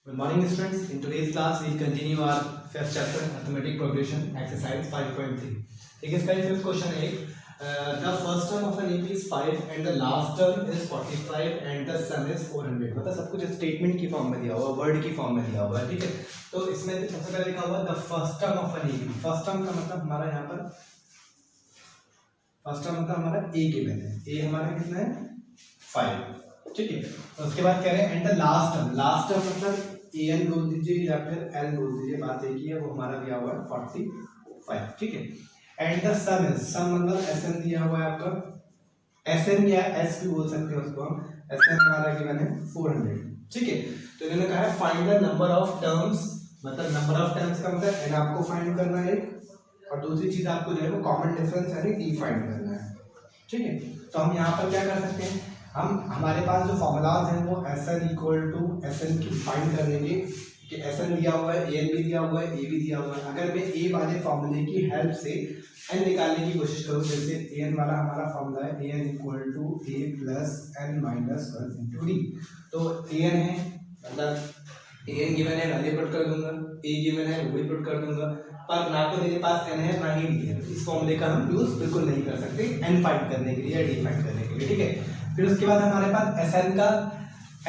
Good morning, students. In today's class, we'll continue our fifth chapter, arithmetic progression, exercise 5.3. ठीक है, इसका fifth question है the first term of an AP is 5 and the last term is 45 and the sum is 400. मतलब सब कुछ statement की form में दिया हुआ, वर्ड की फॉर्म में दिया हुआ है, ठीक है। तो इसमें सबसे पहले लिखा हुआ the first term of an AP. First term का मतलब हमारा यहाँ पर फर्स्ट टर्म मतलब हमारा A के में है, A हमारा कितना है 5, ठीक है। तो उसके बाद कह रहे हैं एंड द लास्ट टर्म मतलब an बोल दीजिए या फिर l बोल दीजिए, बात एक ही है, वो हमारा दिया हुआ है 45, ठीक है। एंड द सम इज, सम मतलब sn दिया हुआ है आपका, sn या s भी बोल सकते हैं उसको हम, sn हमारा गिवन है 400, ठीक है। तो इन्होंने कहा है find the number of terms, मतलब नंबर ऑफ टर्म्स का मतलब n आपको फाइंड करना है और दूसरी चीज आपको जो है वो कॉमन डिफरेंस यानी d फाइंड करना है, ठीक है। तो हम यहाँ पर क्या कर सकते हैं, हम हमारे पास जो फॉर्मूलाज हैं वो SN इक्वल टू SN की फाइंड कर लेंगे कि SN दिया हुआ है, AN भी दिया हुआ है, A भी दिया हुआ है। अगर मैं A वाले फॉर्मूले की हेल्प से N निकालने की कोशिश करूँ, जैसे AN वाला हमारा फॉर्मूला है AN equal to A plus N minus 1 into d. तो AN है मतलब AN गिवन है, वैल्यू पुट कर दूंगा, A गिवन है, वो भी पुट कर दूंगा, पर ना तो मेरे पास N है ना ही D है। इस फॉर्मूले का हम यूज बिल्कुल नहीं कर सकते N फाइंड करने के लिए या D फाइंड करने के लिए, ठीक है। फिर उसके बाद हमारे पास Sn का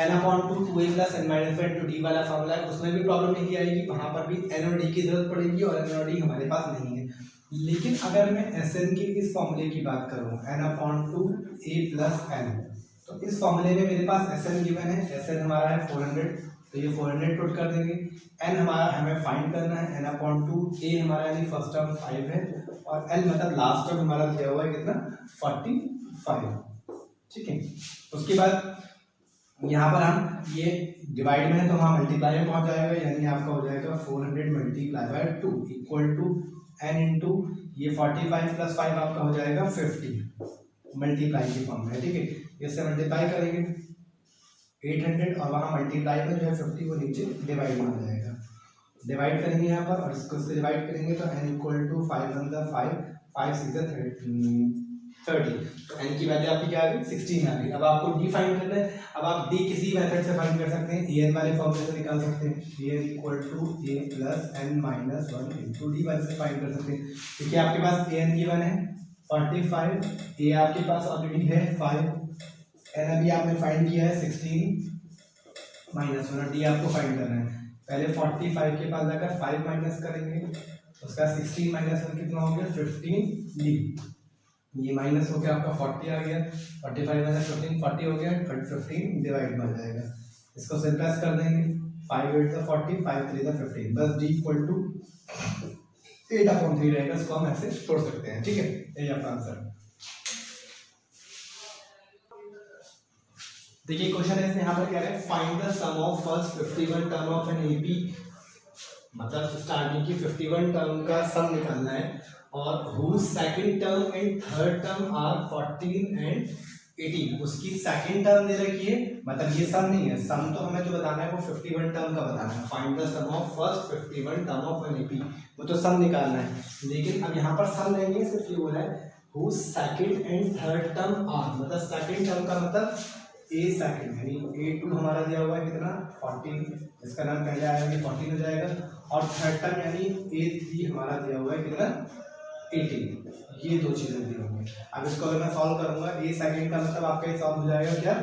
n/2 2a plus n minus 1 to d वाला फॉर्मूला है, उसमें भी प्रॉब्लम नहीं आएगी, वहां पर भी n और d की जरूरत पड़ेगी और n और d हमारे पास नहीं है। लेकिन अगर मैं Sn की इस फॉर्मूले की बात करूं n/2 a प्लस n, तो इस फॉर्मूले में मेरे पास Sn गिवन है, Sn हमारा है 400, तो ये 400 पुट कर देंगे। n हमारा हमें फाइंड करना है n/2, a हमारा यानी फर्स्ट टर्म 5 है और l मतलब लास्ट टर्म हमारा दिया हुआ है कितना 45, ठीक है। उसके बाद यहाँ पर हम ये डिवाइड में है तो वहाँ मल्टीप्लाई में पहुँच जाएगा, यानी आपका हो जाएगा 400 multiply by 2 equal to n into ये 45 प्लस 5 आपका हो जाएगा 50 मल्टीप्लाई की फॉर्म में, ठीक है। इससे मल्टीप्लाई करेंगे 800 और वहाँ मल्टीप्लाई में जो है 50 वो नीचे डिवाइड में आ जाएगा, डिवाइड करेंगे यहाँ पर और इसको से डिवाइड करेंगे तो n इक्वल टू 5 1 5 5 6 30, तो n की वैल्यू आपकी क्या आ गई 16 आ गई। अब आपको d फाइंड करना है, अब आप d किसी मेथड से फाइंड कर सकते हैं, an वाले फॉर्मूले से निकाल सकते हैं, an equal to a plus n minus 1 into d वाले से फाइंड कर सकते हैं, क्योंकि आपके पास an गिवन है 45, a आपके पास ऑलरेडी है 5, n अभी आपने फाइंड किया है 16 माइनस 1 और d आपको फाइंड करना है। पहले 45 के पास जाकर 5 माइनस करेंगे, उसका 16 माइनस 1 कितना हो गया 15 d, ये माइनस हो गया आपका 40 आ गया, 45 माइनस 15 40 हो गया, 15 डिवाइड में आ जाएगा, इसको सिंप्लेक्स कर देंगे 5 8 द 40 5 3 द 15, बस d इक्वल टू 8/3 रहेगा, इसको हम ऐसे छोड़ सकते हैं, ठीक है। यही आपका आंसर। देखिए क्वेश्चन है, यहाँ पर कह रहे हैं find the sum of first 51 term of an AP, मतलब स्टार्टिंग की 51 टर्म का सम निकालना है और whose second term and third term are 14 and 18, उसकी सेकंड टर्म दे रखी है, मतलब ये सम नहीं है, सम तो हमें जो बताना है वो 51 टर्म का बताना है, find the sum of first 51 term of an AP, वो तो सम निकालना है। लेकिन अब यहाँ पर सम लेंगे, सिर्फ ये बोला है whose second and third term are, मतलब सेकंड टर्म का मतलब a सेकंड यानी a2 हमारा दिया हुआ है कितना 14, इसका नाम पहले आएगा कि 14 हो जाएगा, और थर्ड टर्म यानी a3 हमारा दिया हुआ है कितना 18, ये दो चीजें दी होंगी। अब इसको अगर मैं सॉल्व करूंगा, a सेकंड का मतलब आपका ये सॉल्व हो जाएगा क्या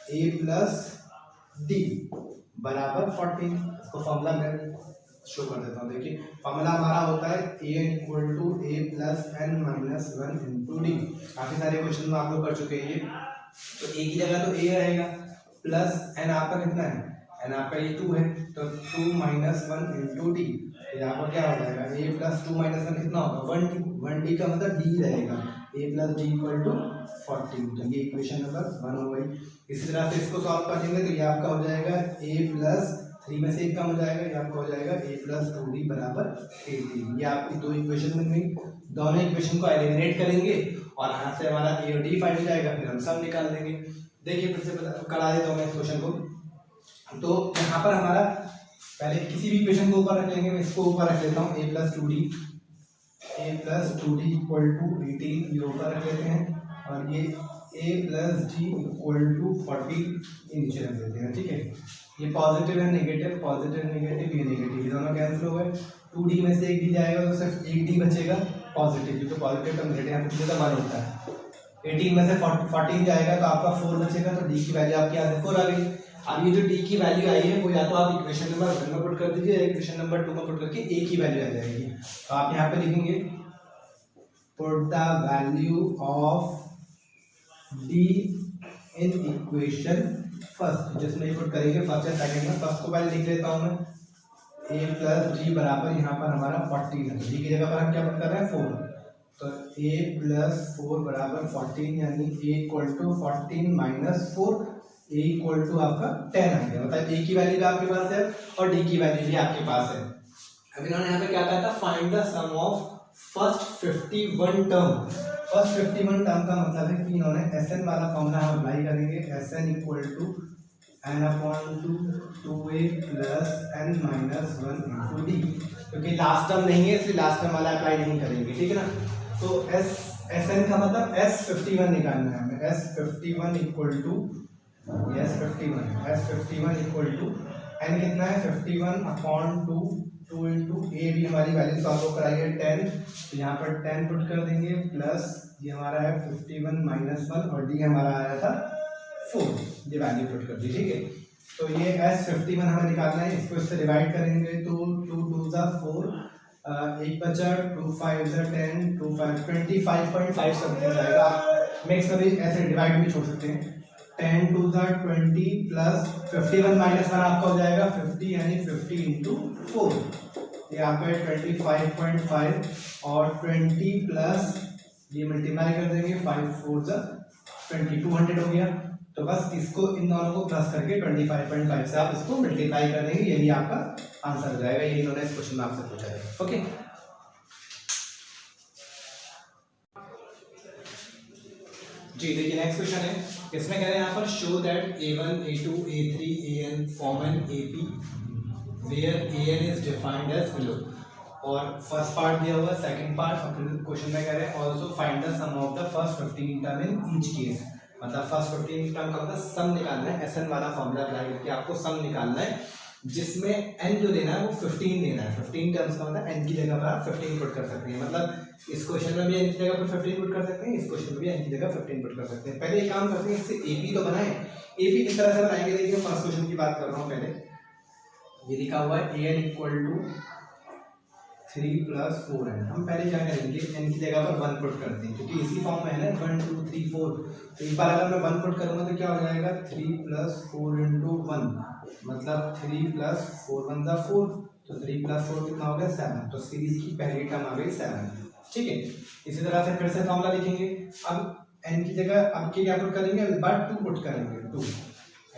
a प्लस d बराबर 14, इसको फॉर्मूला में शो कर देता हूँ। देखिए फॉर्मूला हमारा होता है a equal to a plus n minus 1 into d. काफी सारे क्वेश्चन आप लोग कर चुके हैं ये, तो a की जगह तो a रहेगा प्लस n आपका कितना है, n आपका ये 2 है तो 2 माइनस 1 इंटू डी, यहाँ पर क्या हो जाएगा a प्लस 2 माइनस 1 कितना होगा 1d का मतलब d रहेगा, a plus d equal to 14, तो ये इक्वेशन नंबर 1 हो गई। इसी तरह से इसको सॉल्व करेंगे तो ये आपका हो जाएगा a प्लस 3 में से 1 कम हो जाएगा, ये आपका हो जाएगा a प्लस 2d बराबर 18, ये आपकी दो इक्वेशन बन गई। दोनों इक्वेशन को एलिमिनेट करेंगे और यहाँ से हमारा a और d फाइंड हो जाएगा, फिर हम सम निकाल देंगे। देखिए फिर से करा देता हूँ मैं इस क्वेश्चन को, तो यहाँ पर हमारा पहले किसी भी इक्वेशन को ऊपर रख लेंगे, मैं इसको ऊपर रख लेता हूँ a plus 2d equal to 18, ये ऊपर रख लेते हैं और ये a plus d equal to 40 नीचे रख देते हैं, ठीक है। ये पॉजिटिव है नेगेटिव, पॉजिटिव नेगेटिव, ये नेगेटिव, ये दोनों कैंसिल हो गए। 2d में से एक डी जाएगा तो सिर्फ एक डी बचेगा पॉजिटिव, क्योंकि पॉजिटिव टर्म नेगेटिव यहाँ पे सीधा 1 होता है। 18 में से 14 जाएगा तो आपका 4 बचेगा, तो डी की वैल्यू आपकी यहाँ से 4 आ गई। अब ये जो डी की वैल्यू आई है वो या तो आप इक्वेशन नंबर 1 में पुट कर दीजिए या इक्वेशन नंबर 2 में पुट करके ए की वैल्यू आ जाएगी। तो आप यहाँ पे लिखेंगे put the value of D in equation first, जिसमें पुट करेंगे फर्स्ट या सेकंड में। फर्स्ट को पहले लिख लेता हूँ मैं, a प्लस डी बराबर यहाँ पर हमारा 14 है, डी की जगह पर हम क्या पुट कर रहे हैं 4, तो a प्लस 4 बराबर 14, यानी a equal to 14 minus 4, a equal to आपका 10 आ गया। मतलब a की वैल्यू भी आपके पास है और d की वैल्यू भी आपके पास है। अब इन्होंने यहाँ पे क्या कहा था, find the sum of first 51 term. First 51 term का मतलब है कि इन्होंने Sn वाला फॉर्मूला हम अप्लाई करेंगे, Sn equal to n upon 2a plus n minus 1 into d, क्योंकि लास्ट टर्म नहीं है इसलिए लास्ट टर्म वाला अप्लाई नहीं करेंगे, ठीक है ना। तो Sn का मतलब S51 निकालना है हमें, S51 equal to S51 equal to n कितना है 51 अपॉन 2 इंटू ए भी हमारी वैल्यू सॉल्व कराई है 10, तो यहाँ पर 10 पुट कर देंगे प्लस ये हमारा है 51 माइनस 1 और डी हमारा आया था 4, ये वैल्यू पुट कर दी, ठीक है। तो ये S51 हमें निकालना है, इसको इससे डिवाइड करेंगे तो 2 2 ज़ा 4, एक बचा 2 5 ज़ा 10, 2 5 25.5 समथिंग जाएगा। मैक्स कभी ऐसे डिवाइड भी छोड़ सकते हैं, 10 2 ज़ा 20 प्लस 51 माइनस 1 आपका हो जाएगा 50, यानी 50 इंटू 4, ये आपका 25.5 और 20 प्लस ये मल्टीप्लाई कर देंगे 5 4 ज़ा 20, 200 हो गया। तो बस इसको इन दोनों को प्लस करके 25.5 से आप इसको मल्टीप्लाई कर देंगे, यही आपका आंसर हो जाएगा। ये इन्होंने इस क्वेश्चन में आपसे पूछा है, ओके। जी देखिए नेक्स्ट क्वेश्चन है, इसमें कह रहे हैं यहाँ पर show that a1 a2 a3 an form an AP where an is defined as below, और फर्स्ट पार्ट दिया हुआ है, सेकंड पार्ट क्वेश्चन में कह रहे हैं also find the sum of the first 15 term in each case. मतलब first 15 term का मतलब सम निकालना है, Sn वाला फॉर्मूला अप्लाई करके आपको सम निकालना है, जिसमें n जो देना है वो 15 देना है। 15 टर्म्स का मतलब n की जगह पर आप 15 पुट कर सकते हैं, मतलब इस क्वेश्चन में भी n की जगह पर 15 पुट कर सकते हैं, इस क्वेश्चन में भी n की जगह 15 पुट कर सकते हैं। पहले एक काम करते हैं, इससे AP तो बनाएं। AP किस तरह से बनाएंगे, देखिए फर्स्ट क्वेश्चन की बात कर रहा हूँ। पहले ये लिखा हुआ है an equal to 3 plus 4n, हम पहले क्या करेंगे n की जगह पर 1 पुट करते हैं, क्योंकि इसी फॉर्म में है ना 1 2 3 4, तो एक बार अगर मैं 1 पुट करूंगा तो क्या हो जाएगा 3 प्लस 4 इंटू 1, मतलब 3 प्लस 4 1 ज़ा 4, तो 3 प्लस 4 कितना हो गया 7, तो सीरीज की पहली टर्म आ गई 7, ठीक है। इसी तरह से फिर से फॉर्मूला लिखेंगे, अब n की जगह अब क्या पुट करेंगे, इस बार 2 पुट करेंगे, 2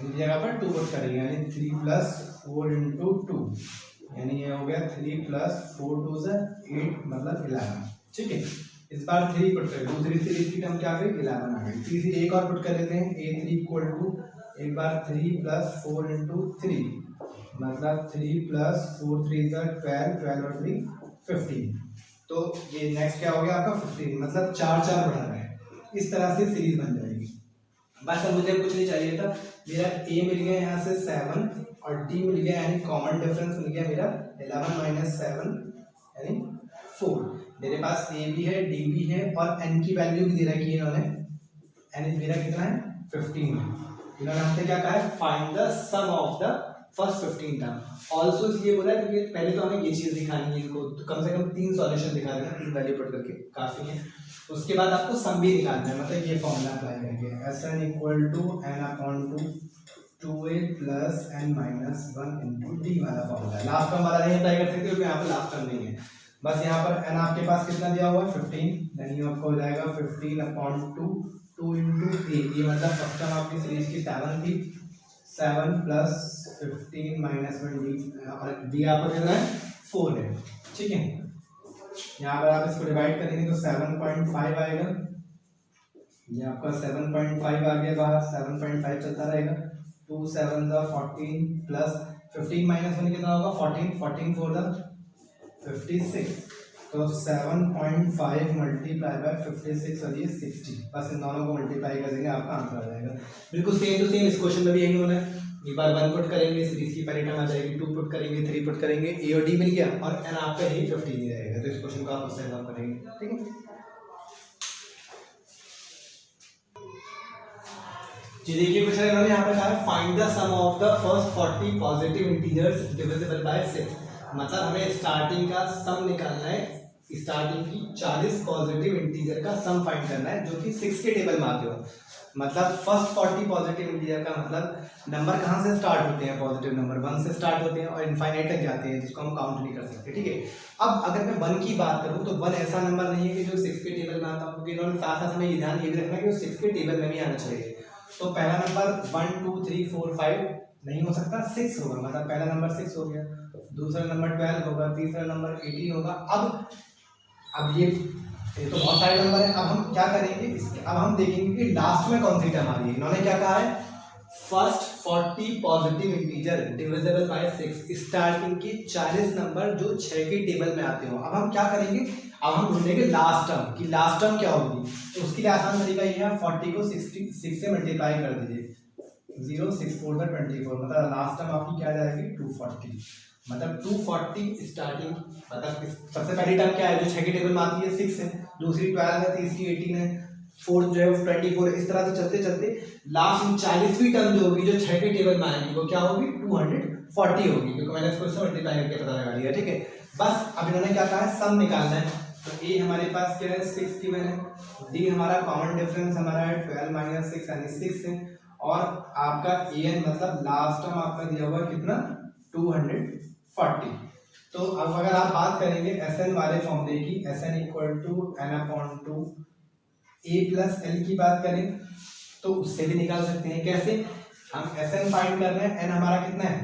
n की जगह पर 2 पुट करेंगे, यानी 3 प्लस 4 इंटू 2, यानी ये हो गया 3 प्लस 4 2 ज़ा 8, मतलब 11, ठीक है। इस बार 3 पुट करें, दूसरी सीरीज की टर्म क्या आ गई 11 आ गई। तीसरी एक और पुट कर लेते हैं, a3 इक्वल टू एक बार 3 प्लस 4 इंटू 3, मतलब 3 प्लस 4 3 ज़ा 12, 12 और 3 15, तो ये नेक्स्ट क्या हो गया आपका 15, मतलब 4 4 बढ़ा रहा है, इस तरह से सीरीज बन जाएगी। बस अब मुझे कुछ नहीं चाहिए था, मेरा a मिल गया यहाँ से 7 और d मिल गया, यानी कॉमन डिफरेंस मिल गया मेरा 11 माइनस 7 यानी 4। मेरे पास a भी है d भी है और n की वैल्यू भी दे रखी है इन्होंने, n मेरा कितना है 15 है। इन्होंने हमसे क्या कहा है, find the sum of the first 15 term. Also इसलिए बोला है क्योंकि पहले तो हमें ये चीज़ दिखानी है इनको, तो कम से कम 3 सॉल्यूशन दिखा देना, 3 वैल्यू पुट करके काफ़ी है। उसके बाद आपको सम भी निकालना है, मतलब ये फॉर्मूला अप्लाई करके Sn equal to n upon 2a plus n minus 1 into d वाला फॉर्मूला है। लास्ट टर्म वाला नहीं अप्लाई कर सकते क्योंकि यहाँ पर लास्ट टर्म नहीं है, बस यहाँ पर n आपके पास कितना दिया हुआ है 15, यानी आपको हो जाएगा 15 अपॉन 2 इंटू a, ये मतलब फर्स्ट टर्म आपकी सीरीज की 7 थी, 7 प्लस 15 माइनस 1 डी, और डी आपको कितना है 4 है, ठीक है। यहाँ पर आप इसको डिवाइड करेंगे तो 7.5 आएगा, ये आपका 7.5 आ गया बाहर, 7.5 चलता रहेगा, 2 7 ज़ा 14 प्लस 15 माइनस 1 कितना होगा 14, 14 4 ज़ा 56, तो 7.5 मल्टीप्लाई बाय 56 और ये 60, बस इन दोनों को मल्टीप्लाई कर देंगे आपका आंसर आ जाएगा। बिल्कुल सेम टू सेम इस क्वेश्चन में भी यही होना है, एक बार 1 पुट करेंगे, सीरीज की पहली टर्म आ जाएगी, 2 पुट करेंगे, 3 पुट करेंगे, ए और डी मिल गया और एन आपका यही 15 ही रहेगा। तो इस क्वेश्चन को आप उससे सॉल्व करेंगे, ठीक है। जी देखिए क्वेश्चन इन्होंने यहाँ पे कहा है find the sum of the first 40 positive integers divisible by 6। मतलब हमें स्टार्टिंग का सम निकालना है, स्टार्टिंग की 40 पॉजिटिव इंटीजर का सम फाइंड करना है जो कि 6 के टेबल में आते हो। मतलब फर्स्ट 40 पॉजिटिव इंटीजर का मतलब नंबर कहाँ से स्टार्ट होते हैं, पॉजिटिव नंबर 1 से स्टार्ट होते हैं और इनफाइनाइट तक जाते हैं, जिसको हम काउंट नहीं कर सकते, ठीक है। अब अगर मैं 1 की बात करूँ तो 1 ऐसा नंबर नहीं है कि जो 6 के टेबल में आता हो, क्योंकि इन्होंने साथ साथ हमें ये ध्यान ये भी रखना है कि वो 6 के टेबल में भी आना चाहिए। तो पहला नंबर 1 2 3 4 5 नहीं हो सकता, 6 होगा, मतलब पहला नंबर 6 हो गया, दूसरा नंबर 12 होगा, तीसरा नंबर 18 होगा। अब ये तो बहुत सारे नंबर है। अब हम क्या करेंगे, अब हम देखेंगे कि लास्ट में कौन सी टर्म आ रही है। इन्होंने क्या कहा है, first 40 positive integer divisible by 6, starting के 40 नंबर जो 6 के टेबल में आते हो। अब हम क्या करेंगे, अब हम ढूंढेंगे लास्ट टर्म कि लास्ट टर्म क्या होगी। तो उसके लिए आसान तरीका ये है, 40 को 66 से मल्टीप्लाई कर दीजिए, 0 6 4 24, मतलब लास्ट टर्म आपकी क्या जाएगी 240। मतलब 240 स्टार्टिंग, मतलब सबसे पहली टर्म क्या है जो 6 के टेबल में आती है 6 है, दूसरी 12 है, तीसरी 18 है, फोर्थ जो है 24, इस तरह से चलते चलते लास्ट में 40वीं टर्म जो होगी जो 6 के टेबल में आएगी वो क्या होगी 240 होगी, क्योंकि मैंने इसको इससे मल्टीप्लाई करके पता लगा लिया, ठीक है। बस अब इन्होंने क्या कहा है, सम निकालना है। तो ए हमारे पास क्या है 6 गिवन है, डी हमारा कॉमन डिफरेंस हमारा है 12 माइनस 6 यानी 6 है, और आपका ए एन मतलब लास्ट टर्म आपका दिया हुआ कितना 240। तो अब अगर आप बात करेंगे एस एन वाले फॉर्मूले की, s n equal to n upon 2 a plus l की बात करें तो उससे भी निकाल सकते हैं। कैसे, हम एस एन फाइंड कर रहे हैं, एन हमारा कितना है,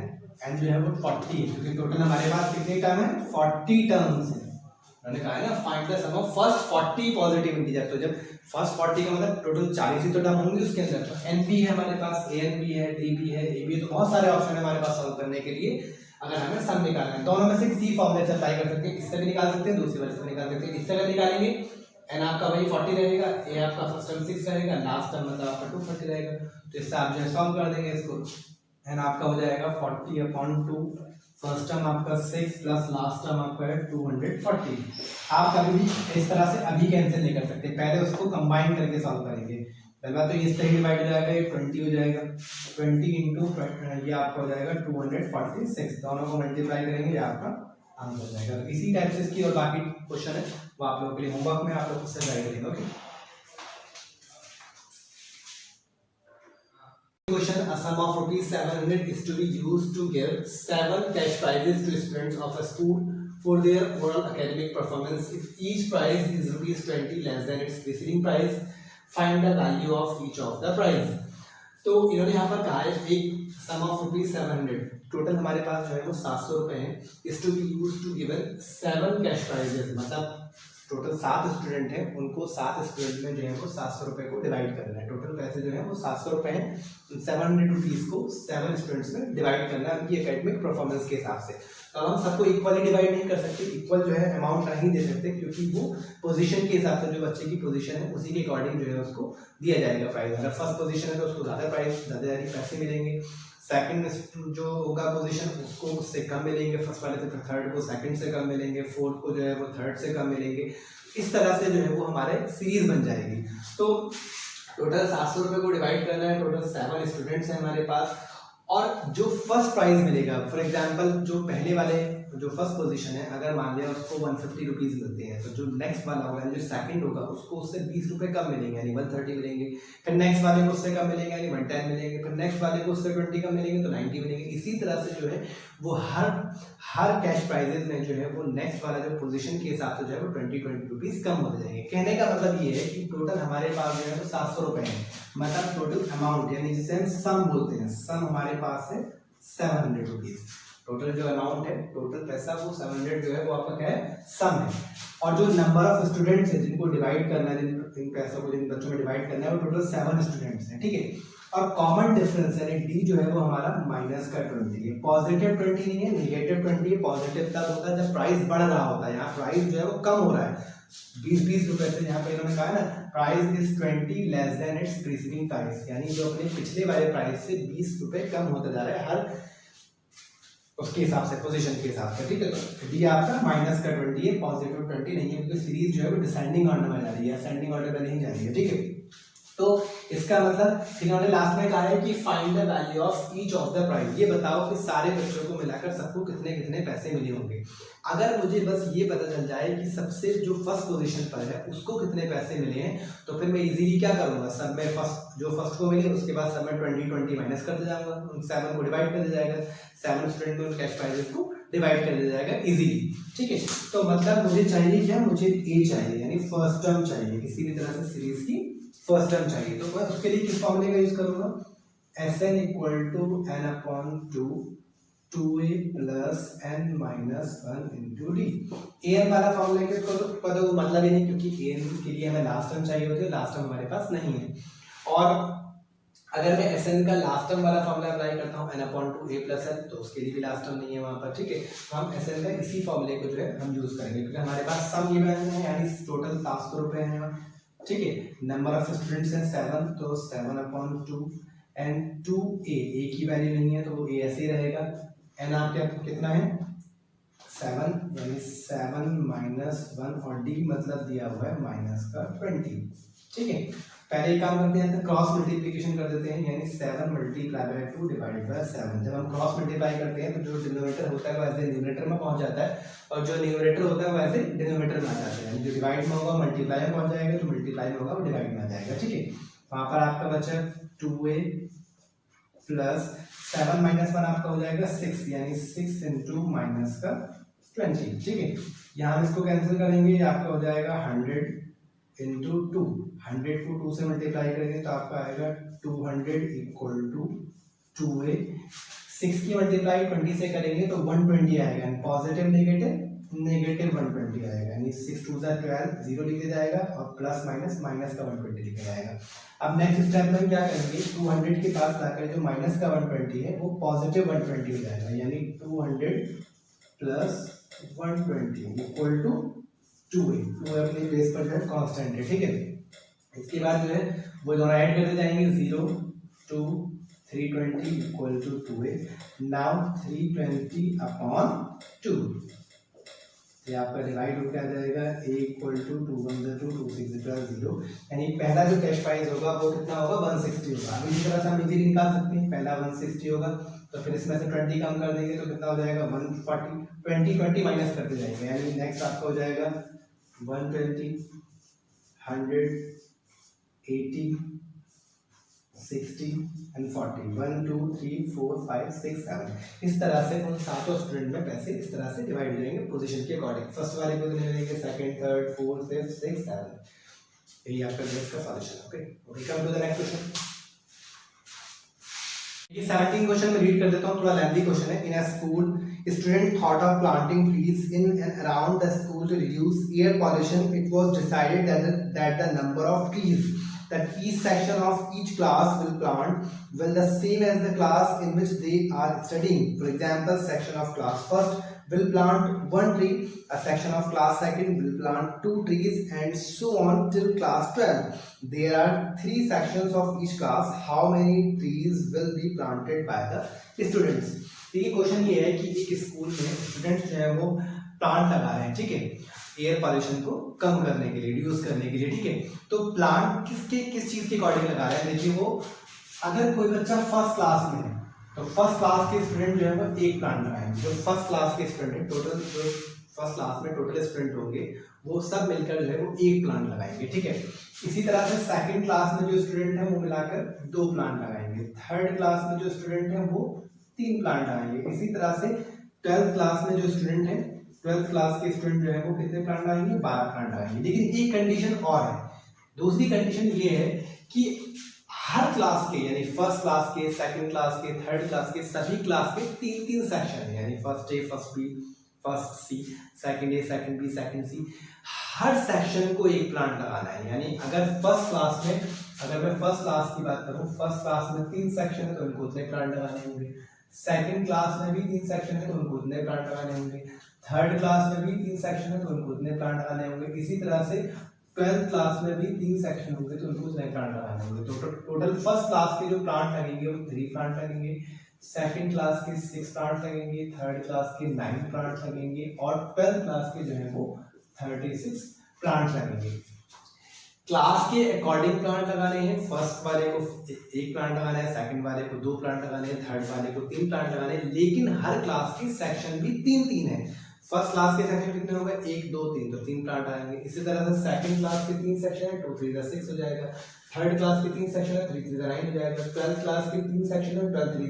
एन जो है वो 40 है, क्योंकि टोटल हमारे पास कितने टर्म है 40 टर्म्स है। मैंने कहा है ना find the sum of first 40 positive integer, तो जब फर्स्ट 40 का मतलब टोटल 40 ही तो टर्म होंगे उसके अंदर। तो एन भी है हमारे पास, ए एन भी है, डी भी है, ए भी है, तो बहुत सारे ऑप्शन है हमारे पास सॉल्व करने के लिए। अगर हमें सम निकालना है दोनों में से किसी फॉर्मूले से अप्लाई कर सकते हैं, इससे भी निकाल सकते हैं, दूसरी वाले से निकाल सकते हैं। इससे अगर निकालेंगे एन आपका वही 40 रहेगा, ए आपका फर्स्ट टर्म 6 रहेगा, लास्ट टर्म मतलब आपका 240 रहेगा। तो इससे आप जो है सॉल्व कर देंगे इसको, एन आपका हो जाएगा 40 अपॉन 2, फर्स्ट टर्म आपका 6 प्लस लास्ट टर्म आपका है 240। आप कभी भी इस तरह से अभी कैंसिल नहीं कर सकते, पहले उसको कंबाइन करके सॉल्व करेंगे। पहले बात तो ये इससे डिवाइड हो जाएगा, ये 20 हो जाएगा, 20 इंटू ये आपका हो जाएगा 246, दोनों को मल्टीप्लाई करेंगे ये आपका आंसर हो जाएगा। तो इसी टाइप से इसकी और बाकी क्वेश्चन है वो आप लोगों के लिए होमवर्क में आप लोग उससे ट्राई करेंगे। Okay, question, a sum of rupees 700 is to be used to give 7 cash prizes to students of a school for their overall academic performance. If each prize is rupees 20 less than its preceding prize, find the value of each of the prize. तो इन्होंने यहाँ पर कहा है एक सम of rupees 700, total हमारे पास जो है वो 700 रुपए है, is to be used to given 7 cash prizes. मतलब टोटल 7 स्टूडेंट हैं, उनको 7 स्टूडेंट में जो है वो 700 रुपए को डिवाइड करना है। टोटल पैसे जो है वो 700 रुपए हैं, 700 रुपीज को 7 स्टूडेंट्स में डिवाइड करना है उनकी एकेडमिक परफॉर्मेंस के हिसाब से। तो हम सबको इक्वली डिवाइड नहीं कर सकते, इक्वल जो है अमाउंट नहीं दे सकते, क्योंकि वो पोजीशन के हिसाब से जो बच्चे की पोजीशन है उसी के अकॉर्डिंग जो है उसको दिया जाएगा प्राइस। अगर फर्स्ट पोजीशन है तो उसको ज़्यादा प्राइस, ज़्यादा पैसे मिलेंगे, सेकंड जो होगा पोजीशन उसको उससे कम मिलेंगे, फर्स्ट वाले से, थर्ड को सेकंड से कम मिलेंगे, फोर्थ को जो है वो थर्ड से कम मिलेंगे। इस तरह से जो है वो हमारे सीरीज बन जाएगी। तो टोटल 700 रुपये को डिवाइड करना है, टोटल 7 स्टूडेंट्स हैं हमारे पास, और जो फर्स्ट प्राइज मिलेगा, फॉर एग्जांपल जो पहले वाले जो फर्स्ट पोजीशन है अगर मान लिया उसको 150 रुपीज़ मिलते हैं, तो जो नेक्स्ट वाला होगा जो सेकंड होगा उसको उससे 20 रुपये कम मिलेंगे यानी 130 मिलेंगे, फिर नेक्स्ट वाले को उससे कम मिलेंगे यानी 110 मिलेंगे, फिर नेक्स्ट वाले को उससे 20 कम मिलेंगे तो 90 मिलेंगे। इसी तरह से जो है वो हर कैश प्राइजेज में जो है वो नेक्स्ट वाला जो पोजीशन के हिसाब से जो है वो 20 रुपीज़ कम होते जाएंगे। कहने का मतलब ये है कि टोटल हमारे पास जो है वो 700 रुपये है, मतलब टोटल अमाउंट यानी जिसे हम सम बोलते हैं, सम हमारे पास है 700 रुपीज़। टोटल जो अमाउंट है, टोटल पैसा वो 700 जो है वो आपका क्या है सम है, और जो नंबर ऑफ स्टूडेंट्स है जिनको डिवाइड करना है, जिन पैसों को जिन बच्चों में डिवाइड करना है वो टोटल 7 स्टूडेंट्स हैं, ठीक है। और कॉमन डिफरेंस यानी डी जो है वो हमारा माइनस का 20 है, पॉजिटिव 20 नहीं है, नेगेटिव 20 है। पॉजिटिव तब होता है जब प्राइस बढ़ रहा होता है, यहाँ प्राइस जो है वो कम हो रहा है 20 रुपए से। यहाँ पे इन्होंने कहा है ना price is 20 less than it's preceding price, यानी जो अपने पिछले वाले प्राइस से 20 रुपए कम होता जा रहा है हर उसके हिसाब से, पोजीशन के हिसाब से, ठीक है। तो डी आपका माइनस का 20 है, पॉजिटिव 20 नहीं है, क्योंकि सीरीज जो है वो डिसेंडिंग ऑर्डर में जा रही है, असेंडिंग ऑर्डर में नहीं जा रही है, ठीक है। तो इसका मतलब इन्होंने लास्ट में कहा है कि find the value of each of the price, ये बताओ कि सारे बच्चों को मिलाकर सबको कितने कितने पैसे मिले होंगे। अगर मुझे बस ये पता चल जाए कि सबसे जो फर्स्ट पोजीशन पर है उसको कितने पैसे मिले हैं, तो फिर मैं इजीली क्या करूंगा, सब में फर्स्ट जो फर्स्ट को मिले उसके बाद सब में 20 माइनस करते जाऊंगा, उन 7 को डिवाइड कर दिया जाएगा, 7 स्टूडेंट को कैश प्राइजेस को डिवाइड कर दिया जाएगा इजीली, ठीक है। तो मतलब मुझे चाहिए क्या, मुझे ए चाहिए यानी फर्स्ट टर्म चाहिए, किसी भी तरह से सीरीज की फर्स्ट टर्म चाहिए। तो मैं उसके लिए किस फॉर्मूले का यूज करूंगा, Sn = n/2 2a + n - 1 × d। an वाला फॉर्मूला के तो मतलब ही नहीं, क्योंकि an के लिए हमें लास्ट टर्म चाहिए होती है, लास्ट टर्म हमारे पास नहीं है। और अगर मैं Sn का लास्ट टर्म वाला फॉर्मूला अप्लाई करता हूँ n/2a + n, तो उसके लिए भी लास्ट टर्म नहीं है वहां पर, ठीक है। तो हम Sn का इसी फॉर्मूले को जो है हम यूज करेंगे, क्योंकि हमारे पास सम गिवन है यानी टोटल 700 रुपए है, ठीक है। नंबर ऑफ स्टूडेंट्स हैं 7, तो 7/2 एंड 2a, a की वैल्यू नहीं है तो वो a ऐसे ही रहेगा। n आपके कितना है 7, यानी 7 - 1 और d मतलब दिया हुआ है माइनस का 20, ठीक है। पहले ही काम करते हैं तो क्रॉस मल्टीप्लिकेशन कर देते हैं, यानी 7 × 2 / 7। जब हम क्रॉस मल्टीप्लाई करते हैं तो जो डिनोमिनेटर होता है वो ऐसे न्यूमरेटर में पहुंच जाता है, और जो न्यूमरेटर होता है वो ऐसे डिनोमिनेटर में आ जाता है, यानी जो डिवाइड में होगा मल्टीप्लाई में पहुंच जाएगा, जो मल्टीप्लाई में होगा वो डिवाइड में आ जाएगा, ठीक है। वहां पर आपका बचा 2a + 7 - 1 आपका हो जाएगा 6, यानी 6 × -20, ठीक है। यहाँ इसको कैंसिल करेंगे, आपका हो जाएगा 100 × 2, 100 को 2 से मल्टीप्लाई करेंगे तो आपका आएगा 200 = 2a। 6 की मल्टीप्लाई 20 से करेंगे तो 120 आएगा, यानी पॉजिटिव नेगेटिव 120 आएगा, यानी 6 × 2 = 12, 0 लिखा जाएगा और प्लस माइनस का 120 लिखा जाएगा। अब नेक्स्ट स्टेप में क्या करेंगे, 200 के पास लाकर जो माइनस का 120 है वो पॉजिटिव 120 हो जाएगा, यानी 200 + 120 = 2a। 2 अपने बेस पर जो है कांस्टेंट है, ठीक है। इसके बाद जो है वो दोनों ऐड करते जाएंगे, 0 2 320 = 2a। नाउ 320/2 ये आपका डिवाइड होकर आ जाएगा, a = 2 1 2 2 6 0, यानी पहला जो कैश प्राइस होगा वो कितना होगा 160 होगा। अब इसी तरह से हम इजीली निकाल सकते हैं, पहला 160 होगा तो फिर इसमें से 20 कम कर देंगे तो कितना हो जाएगा 140, 20 माइनस करते जाएंगे, यानी नेक्स्ट आपका हो जाएगा 120 100 80 60 and 40 1 2 3 4 5 6 7। इस तरह से उन सातों स्टूडेंट में पैसे इस तरह से डिवाइड हो जाएंगे पोजीशन के अकॉर्डिंग, फर्स्ट वाले को ले लेंगे, second third fourth fifth six seven. यही आपका नेक्स्ट का solution, okay okay. Come to the next question. ये 17 क्वेश्चन में रीड कर देता हूँ, थोड़ा लेंथी क्वेश्चन है। In a school student thought of planting trees in and around the school to reduce air pollution. It was decided that the number of trees that each section of each class will plant will the same as the class in which they are studying. For example, section of class first will plant 1 tree, a section of class second will plant 2 trees, and so on till class 12. There are 3 sections of each class. How many trees will be planted by the students? देखिए question ये है कि एक school में students जो है वो plant लगा रहे हैं, ठीक है, एयर पॉल्यूशन को कम करने के लिए, रिड्यूस करने के लिए, ठीक है। तो प्लांट किस चीज के अकॉर्डिंग लगा रहे हैं, देखिए वो अगर कोई बच्चा फर्स्ट क्लास में है तो फर्स्ट क्लास के स्टूडेंट जो है वो एक प्लांट लगाएंगे। जो फर्स्ट क्लास के स्टूडेंट टोटल जो फर्स्ट क्लास में टोटल स्टूडेंट होंगे वो सब मिलकर जो है वो एक प्लांट लगाएंगे, ठीक है। इसी तरह से सेकंड क्लास में जो स्टूडेंट है वो मिलाकर 2 प्लांट लगाएंगे, थर्ड क्लास में जो स्टूडेंट है वो 3 प्लांट लगाएंगे। इसी तरह से 12th क्लास में जो स्टूडेंट है 12th क्लास के स्टूडेंट जो है वो कितने प्लांट लगाएंगे 12 प्लांट लगाएंगे। लेकिन एक कंडीशन और है, दूसरी कंडीशन ये है कि हर क्लास के यानी फर्स्ट क्लास के, सेकंड क्लास के, थर्ड क्लास के, सभी क्लास के 3-3 सेक्शन है, यानी first A first B first C, second A second B second C, हर सेक्शन को एक प्लांट लगाना है। यानी अगर फर्स्ट क्लास में अगर मैं फर्स्ट क्लास की बात करूं, फर्स्ट क्लास में 3 सेक्शन है तो उनको उतने प्लांट लगाने होंगे, सेकंड क्लास में भी 3 सेक्शन है तो उनको उतने प्लांट लगाने होंगे, थर्ड क्लास में भी 3 सेक्शन है तो उनको उतने प्लांट लगाने होंगे। इसी तरह से 12th क्लास में भी 3 सेक्शन होंगे तो उनको उतने प्लांट लगाने होंगे। तो टोटल फर्स्ट क्लास के जो प्लांट लगेंगे वो 3 प्लांट लगेंगे, सेकंड क्लास के 6 प्लांट लगेंगे, थर्ड क्लास के 9 प्लांट लगेंगे और 12th क्लास के जो है वो 36 प्लांट लगेंगे। क्लास के अकॉर्डिंग प्लांट लगाने हैं, फर्स्ट वाले को 1 प्लांट लगाना है, सेकंड वाले को 2 प्लांट लगाने हैं, थर्ड वाले को 3 प्लांट लगाने हैं, लेकिन हर क्लास के सेक्शन भी 3-3 है। फर्स्ट क्लास के सेक्शन कितने होंगे, 1 2 3, तो 3 प्लांट आएंगे। इसी तरह से सेकंड क्लास के 3 सेक्शन है, 2 3 6 हो जाएगा, थर्ड क्लास के 3 सेक्शन है, 3 3 9 हो जाएगा, 12th क्लास के 3 सेक्शन है, 12 3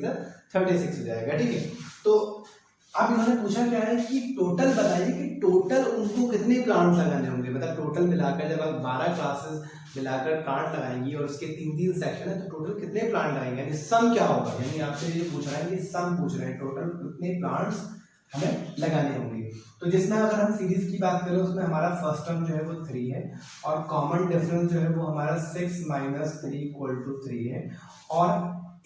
36 हो जाएगा। ठीक है, तो अब इन्होंने पूछा क्या है कि टोटल बताइए कि टोटल उनको कितने प्लांट लगाने होंगे, मतलब टोटल मिलाकर जब आप 12 क्लासेस मिलाकर प्लांट लगाएंगी और उसके 3-3 सेक्शन है तो टोटल कितने प्लांट लगाएंगे, यानी सम क्या होगा, यानी आपसे ये पूछ रहा है कि सम पूछ रहे हैं टोटल कितने प्लांट्स हमें लगाने होंगे। तो जिसमें अगर हम सीरीज की बात करें उसमें हमारा फर्स्ट टर्म जो है वो 3 है और कॉमन डिफरेंस जो है वो हमारा 6 - 3 = 3 है और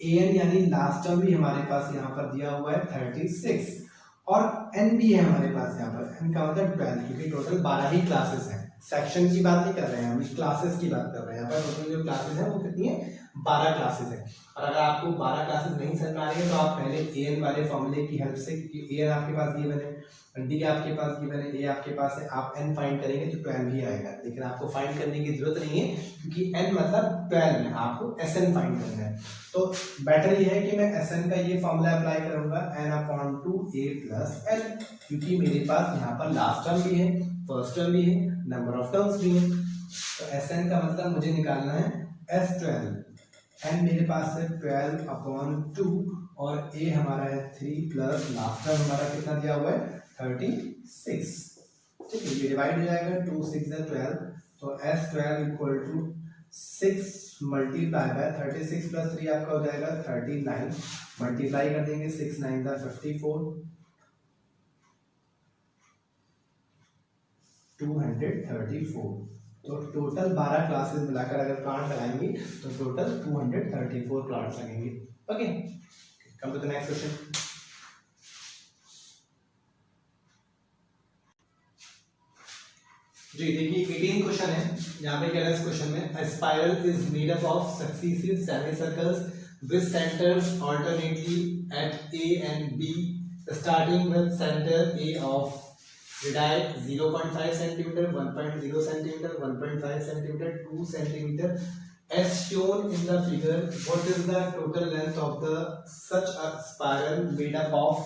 an यानी लास्ट टर्म भी हमारे पास यहाँ पर दिया हुआ है 36 और n भी है हमारे पास यहाँ पर, n का मतलब 12, क्योंकि टोटल 12 ही क्लासेस हैं। सेक्शन की बात नहीं कर रहे हैं हम, क्लासेस की बात कर रहे हैं। यहाँ पर टोटल जो क्लासेस हैं वो कितनी है, 12 क्लासेस है। और अगर आपको 12 क्लासेस नहीं समझ में आ रही है तो आप पहले an वाले फॉर्मूले की हेल्प से, an आपके पास गिवन है, d आपके पास गिवन है, a आपके पास है, आप n फाइंड करेंगे तो 12 ही आएगा, लेकिन आपको फाइंड करने की जरूरत नहीं है क्योंकि n मतलब 12 है, आपको sn फाइंड करना है। तो बेटर ये है कि मैं sn का ये फॉर्मूला अप्लाई करूंगा n/2 a + n, क्योंकि मेरे पास यहाँ पर लास्ट टर्म भी है, फर्स्ट टर्म भी है, नंबर ऑफ टर्म्स भी है। तो sn का मतलब मुझे निकालना है s12, n मेरे पास है 12/2 और a हमारा है 3 प्लस लास्ट टर्म हमारा कितना दिया हुआ है 36। ठीक है, ये डिवाइड हो जाएगा, 2 6 12, तो s12 = 6 मल्टीप्लाई बाय 36 + 3 आपका हो जाएगा 39, मल्टीप्लाई कर देंगे 6 9 54, 234। तो टोटल 12 क्लासेस मिलाकर अगर प्लांट लगाएंगे तो टोटल 234 प्लांट्स लगेंगे। Okay, come to the next question. जी देखिए 18 क्वेश्चन है, यहाँ पे कह रहा है इस क्वेश्चन में a spiral is made up of successive semicircles with centers alternately at A and B, starting with center A of radii 0.5 cm, 1.0 cm, 1.5 cm, 2 cm as shown in the figure. What is the total length of the such a spiral made up of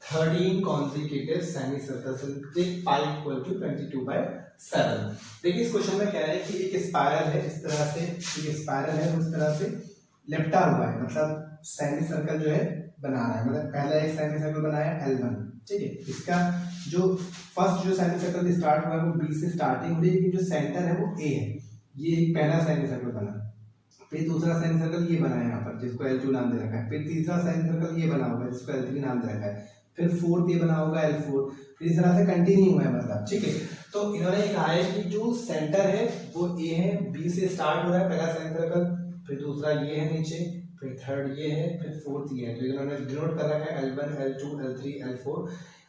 13 consecutive semicircles? Take pi = 22/7। देखिए इस question में कह रहे हैं कि एक spiral है, इस तरह से एक स्पाइरल है, उस तरह से लिपटा हुआ है, मतलब सेमी सर्कल जो है बना रहा है, मतलब पहला एक सेमी सर्कल बनाया L1। ठीक है, इसका जो फर्स्ट जो सेमी सर्कल स्टार्ट हुआ है वो B से स्टार्टिंग हुई, लेकिन जो सेंटर है वो A है। ये एक पहला सेमी सर्कल बना, फिर दूसरा सेमी सर्कल ये बना है यहाँ पर जिसको L2 नाम दे रखा है, फिर तीसरा सेमी सर्कल ये बना होगा जिसको L3 नाम दे रखा है, फिर फोर्थ ये बना होगा L4, फिर इस तरह से कंटिन्यू हुआ है मतलब। ठीक है, तो इन्होंने कहा है कि जो सेंटर है वो A है, B से स्टार्ट हो रहा है पहला सेमी सर्कल, फिर दूसरा ये है नीचे, फिर थर्ड ये है, फिर फोर्थ ये है, तो इन्होंने डिनोट कर रखा है L1 L2 L3 L4।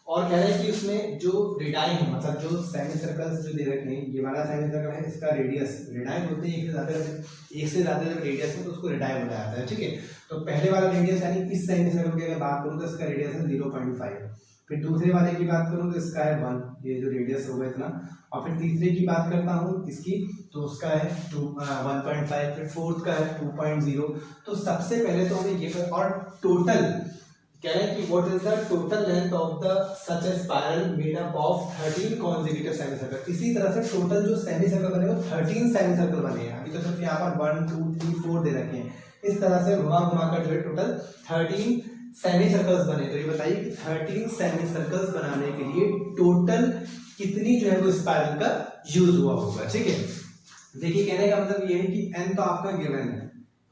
और कह रहे हैं कि उसमें जो रेडाई है, मतलब जो सेमी सर्कल्स जो दे रखे हैं, ये वाला सेमी सर्कल है, इसका रेडियस रेडाई बोलते हैं, एक से ज्यादा जब रेडियस है तो उसको रेडाई बोला जाता है। ठीक है, तो पहले वाला रेडियस यानी इस सेमी सर्कल की अगर बात करूं तो इसका रेडियस है 0.5, फिर दूसरे वाले की बात करूं तो इसका है 1, ये जो रेडियस होगा इतना, और फिर तीसरे की बात करता हूं इसकी तो उसका है 1.5, फिर फोर्थ का है 2.0। तो सबसे पहले तो हमें ये कर, और टोटल कह रहे हैं कि what is the total length of the such A spiral made up of 13 consecutive semi circle. इसी तरह से टोटल जो सेमी सर्कल बने वो 13 सेमी सर्कल बने हैं, अभी तो सिर्फ यहाँ पर 1 2 3 4 दे रखे हैं, इस तरह से घुमा घुमा कर जो है टोटल 13 सेमी सर्कल्स बने। तो ये बताइए कि 13 सेमी सर्कल्स बनाने के लिए टोटल कितनी जो है वो स्पाइरल का यूज हुआ होगा। ठीक है, देखिए कहने का मतलब ये है कि n तो आपका गिवन है,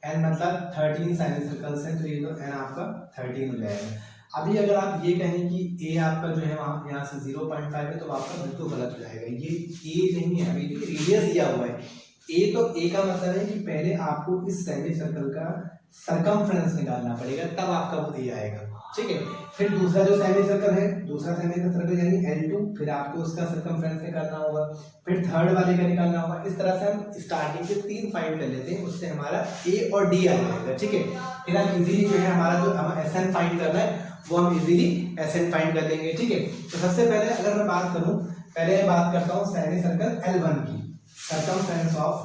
n मतलब 13 सेमी सर्कल्स है, तो ये तो n आपका 13 हो जाएगा। अभी अगर आप ये कहें कि a आपका जो है वहां यहाँ से 0.5 है तो आपका बिल्कुल गलत हो जाएगा, ये a नहीं है, अभी देखिए रेडियस दिया हुआ है, ए का मतलब है कि पहले आपको इस सेमी सर्कल का सरकमफ्रेंस निकालना पड़ेगा, तब आपका वो ए आएगा, ठीक है। फिर दूसरा जो सेमी सर्कल है, दूसरा सेमी सर्कल यानी L2, फिर आपको उसका सरकमफ्रेंस निकालना होगा, फिर थर्ड वाले का निकालना होगा। इस तरह से हम स्टार्टिंग से 3 फाइंड कर लेते हैं, उससे हमारा ए और डी आ जाएगा, ठीक है। फिर हम इजीली जो है हमारा जो हम SN फाइंड करना है वो हम इजीली SN फाइंड कर लेंगे, ठीक है। तो सबसे पहले अगर मैं बात करूं, पहले मैं बात करता हूं सेमी सर्कल L1 की, circumference of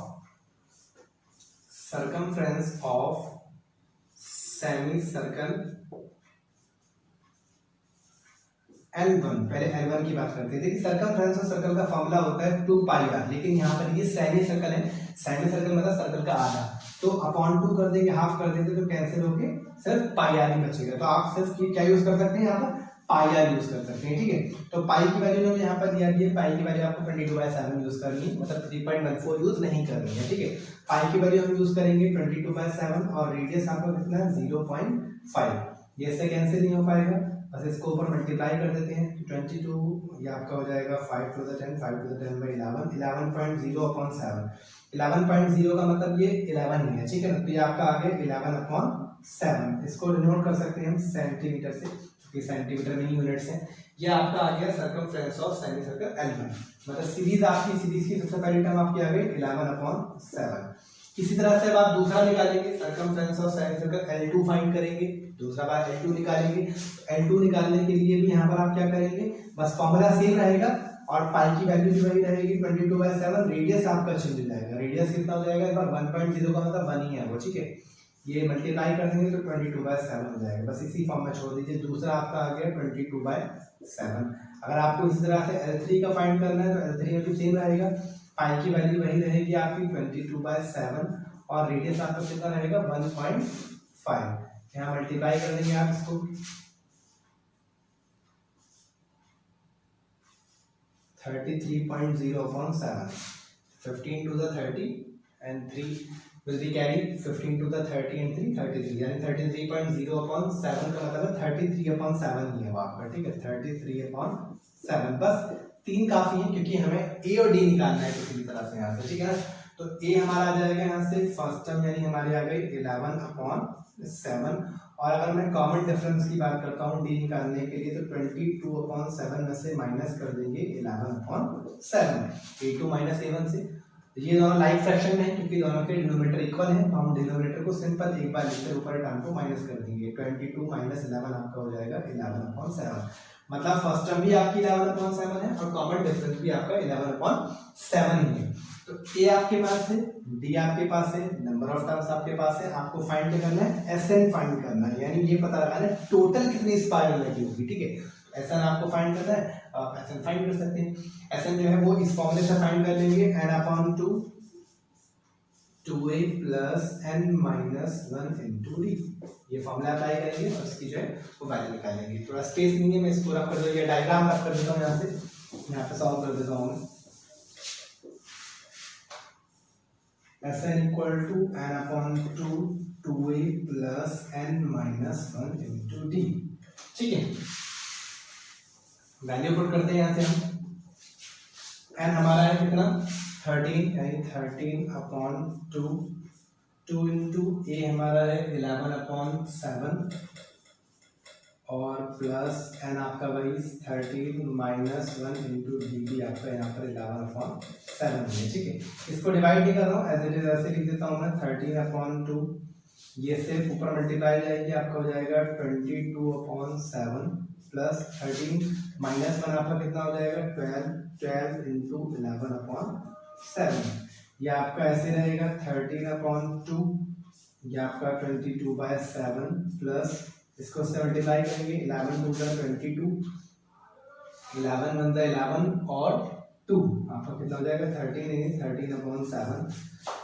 semi circle L1। पहले L1 की बात करते हैं। देखिए सरकमफ्रेंस और सर्कल का फॉर्मूला होता है 2πr, लेकिन यहाँ पर ये सेमी सर्कल है, सेमी सर्कल मतलब सर्कल का आधा, तो अपॉन 2 कर देंगे, हाफ कर देंगे तो कैंसिल होके सिर्फ πr ही बचेगा। तो आप सिर्फ क्या यूज कर सकते हैं, यहाँ पर πr यूज कर सकते हैं, ठीक है। तो पाई की वैल्यू मैंने यहाँ पर दिया है, पाई की वैल्यू आपको 22/7 यूज करनी है, मतलब 3.14 यूज नहीं करनी है, ठीक है। पाई की वैल्यू हम यूज करेंगे 22/7 और रेडियस आपका कितना है 0.5, ये इससे कैंसिल नहीं हो पाएगा, बस इसको ऊपर मल्टीप्लाई कर देते हैं। 22 ये आपका हो जाएगा 5 to the 10, 5 to the 10 by 11, 11.0/7, 11.0 का मतलब ये 11 ही है, ठीक है ना। तो ये आपका आ गया 11/7, इसको डिनोट कर सकते हैं हम सेंटीमीटर से, क्योंकि सेंटीमीटर में ही यूनिट्स हैं। ये आपका आ गया circumference of semi circle L1, मतलब सीरीज की सबसे पहली टर्म आपकी आ गई 11/7। इसी तरह से अब आप दूसरा निकालेंगे, circumference of semi circle L2 find करेंगे, दूसरा बार L2 निकालेंगे। L2 निकालने के लिए भी यहाँ पर आप क्या करेंगे, बस फॉर्मूला सेम रहेगा और पाई की वैल्यू भी वही रहेगी 22/7, रेडियस आपका चेंज हो जाएगा, रेडियस कितना हो जाएगा, इस बार 1.0 का मतलब 1 ही है वो, ठीक है। ये मल्टीप्लाई कर देंगे तो 22/7 हो जाएगा, बस इसी फॉर्म में छोड़ दीजिए। दूसरा आपका आ गया 22/7। अगर आपको इस तरह से L3 का फाइंड करना है तो L3 में भी सेम रहेगा, पाई की वैल्यू वही रहेगी आपकी 22/7 और रेडियस आपका कितना रहेगा 1.5। यहाँ मल्टीप्लाई कर देंगे आप इसको, 33.0/7, 15 to the 30 and 3 will be carried, 15 to the 30 and 3 33, यानी 33.0/7 का मतलब है 33/7 ही है वो आपका, ठीक है, 33/7। बस 3 काफी है क्योंकि हमें ए और डी निकालना है किसी भी तरह से यहाँ से, ठीक है ना। तो ए हमारा आ जाएगा यहाँ से फर्स्ट टर्म, यानी हमारी आ गई 11/7, और अगर मैं कॉमन डिफरेंस की बात करता हूँ डी निकालने के लिए तो 22/7 में से माइनस कर देंगे 11/7, a2 माइनस a1 से। ये दोनों लाइक फ्रैक्शन में है क्योंकि दोनों के डिनोमिनेटर इक्वल है, तो हम डिनोमिनेटर को सिंपल एक बार लिखकर ऊपर टर्म को माइनस कर देंगे, 22 माइनस 11 आपका हो जाएगा 11/7, मतलब फर्स्ट टर्म भी आपकी 11/7 है और कॉमन डिफरेंस भी आपका 11/7 ही है। तो ए आपके पास है, डी आपके पास है, नंबर ऑफ टर्म्स आपके पास है, आपको फाइंड करना है एसएन फाइंड करना है, यानी ये पता लगाना है टोटल कितनी स्पाइरल लगी होगी, ठीक है। एसएन आपको फाइंड करना है, एसएन फाइंड कर सकते हैं। एसएन जो है वो इस फॉर्मूले से फाइंड कर लेंगे, n/2 2a plus n minus 1 into d, ये फॉर्मूला अप्लाई करेंगे और इसकी जो है वो वैल्यू निकालेंगे। थोड़ा स्पेस नहीं है, मैं इसको रख कर दूंगा, डायग्राम रख कर देता हूँ यहाँ से, यहाँ पे सॉल्व कर देता हूँ। Sn equal to n/2 2a plus n minus 1 into d, ठीक है। वैल्यू पुट करते हैं यहाँ से हम, n हमारा है कितना 13, यानी 13/2, 2 into a हमारा है 11/7 और प्लस n आपका वही 13 माइनस 1 into d भी आपका यहाँ पर 11/7 है, ठीक है। इसको डिवाइड नहीं कर रहा हूँ, एज इट इज ऐसे लिख देता हूँ मैं, 13/2, ये सिर्फ ऊपर मल्टीप्लाई जाएगी, आपका हो जाएगा 22/7 प्लस 13 माइनस 1 आपका कितना हो जाएगा 12 into 11/7, ये आपका ऐसे रहेगा 13/2, ये आपका 22/7 प्लस इसको से मल्टीप्लाई करेंगे, 11 2 22, 11 1 11 और 2 आपका कितना हो जाएगा 13/7।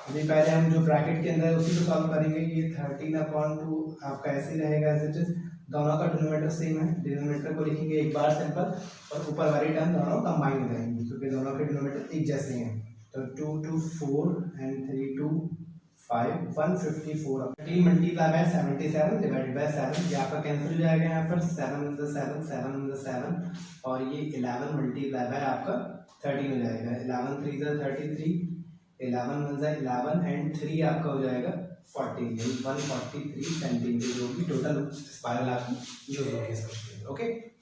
अभी पहले हम जो ब्रैकेट के अंदर है उसी को सॉल्व करेंगे, ये 13/2 आपका ऐसे रहेगा एज इट इज, दोनों का डिनोमिनेटर सेम है, डिनोमिनेटर को लिखेंगे एक बार सिंपल और ऊपर वाली टर्म दोनों कंबाइन हो जाएंगे क्योंकि दोनों के डिनोमिनेटर एक जैसे हैं। तो 2 2 4 and 3 2 5 154, 13 multiply by 77 divided by 7, ये आपका कैंसिल हो जाएगा यहाँ पर 7 in the 7 7 in the 7 और ये 11 मल्टीप्लाई बाय आपका 13 हो जाएगा, 11 3 33, 11 वन जा 11 एंड 3 आपका हो जाएगा 14, यानी 143 सेंटीमीटर जो भी टोटल स्पाइरल आपकी यूज होगी। ओके।